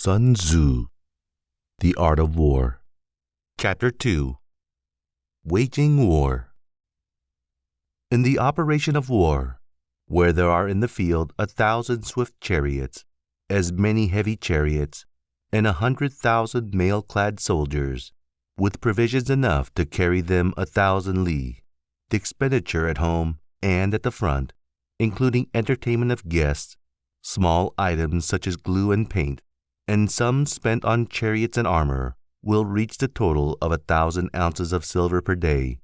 Sun Tzu, The Art of War. Chapter 2. Waging War. In the operation of war, where there are in the field 1,000 swift chariots, as many heavy chariots, and 100,000 mail-clad soldiers, with provisions enough to carry them 1,000 li, the expenditure at home and at the front, including entertainment of guests, small items such as glue and paint, and some spent on chariots and armor, will reach the total of 1,000 ounces of silver per day.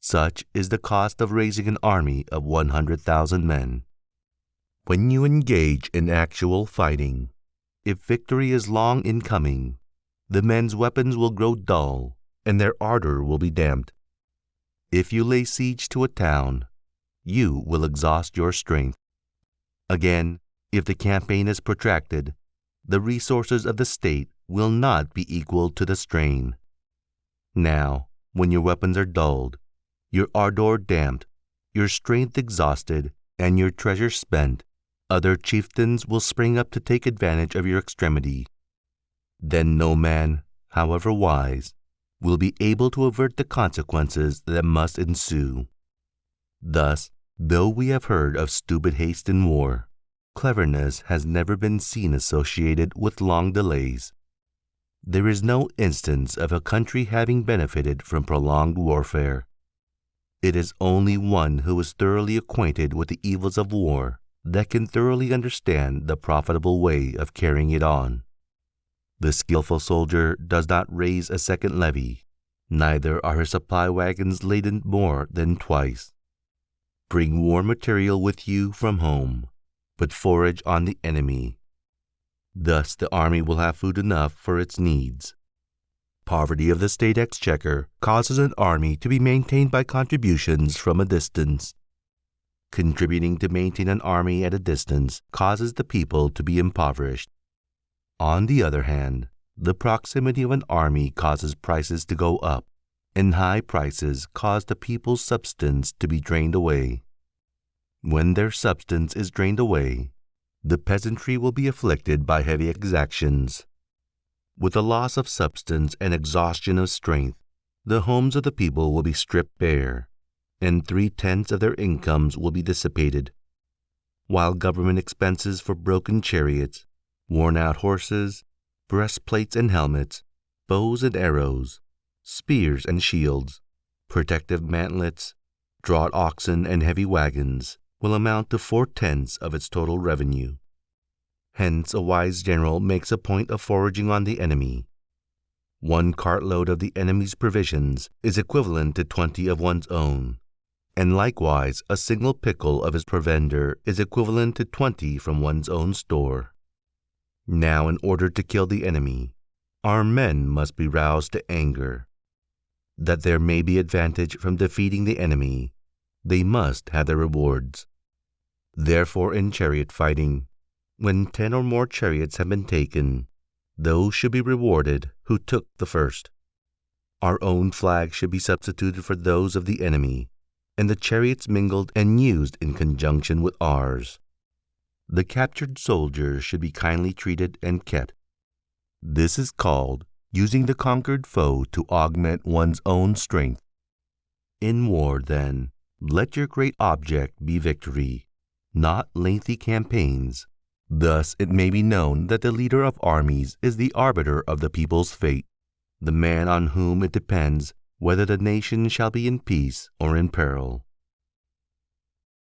Such is the cost of raising an army of 100,000 men. When you engage in actual fighting, if victory is long in coming, the men's weapons will grow dull, and their ardor will be damped. If you lay siege to a town, you will exhaust your strength. Again, if the campaign is protracted, the resources of the state will not be equal to the strain. Now, when your weapons are dulled, your ardor damped, your strength exhausted, and your treasure spent, other chieftains will spring up to take advantage of your extremity. Then no man, however wise, will be able to avert the consequences that must ensue. Thus, though we have heard of stupid haste in war, cleverness has never been seen associated with long delays. There is no instance of a country having benefited from prolonged warfare. It is only one who is thoroughly acquainted with the evils of war that can thoroughly understand the profitable way of carrying it on. The skillful soldier does not raise a second levy, neither are his supply wagons laden more than twice. Bring war material with you from home, but forage on the enemy. Thus the army will have food enough for its needs. Poverty of the state exchequer causes an army to be maintained by contributions from a distance. Contributing to maintain an army at a distance causes the people to be impoverished. On the other hand, the proximity of an army causes prices to go up, and high prices cause the people's substance to be drained away. When their substance is drained away, the peasantry will be afflicted by heavy exactions. With the loss of substance and exhaustion of strength, the homes of the people will be stripped bare, and 3/10 of their incomes will be dissipated, while government expenses for broken chariots, worn-out horses, breastplates and helmets, bows and arrows, spears and shields, protective mantlets, draught oxen and heavy wagons will amount to 4/10 of its total revenue. Hence a wise general makes a point of foraging on the enemy. 1 cartload of the enemy's provisions is equivalent to 20 of one's own, and likewise a single pickle of his provender is equivalent to 20 from one's own store. Now, in order to kill the enemy, our men must be roused to anger. That there may be advantage from defeating the enemy, they must have their rewards. Therefore, in chariot fighting, when 10 or more chariots have been taken, those should be rewarded who took the first. Our own flags should be substituted for those of the enemy, and the chariots mingled and used in conjunction with ours. The captured soldiers should be kindly treated and kept. This is called using the conquered foe to augment one's own strength. In war, then, let your great object be victory, not lengthy campaigns. Thus it may be known that the leader of armies is the arbiter of the people's fate, the man on whom it depends whether the nation shall be in peace or in peril.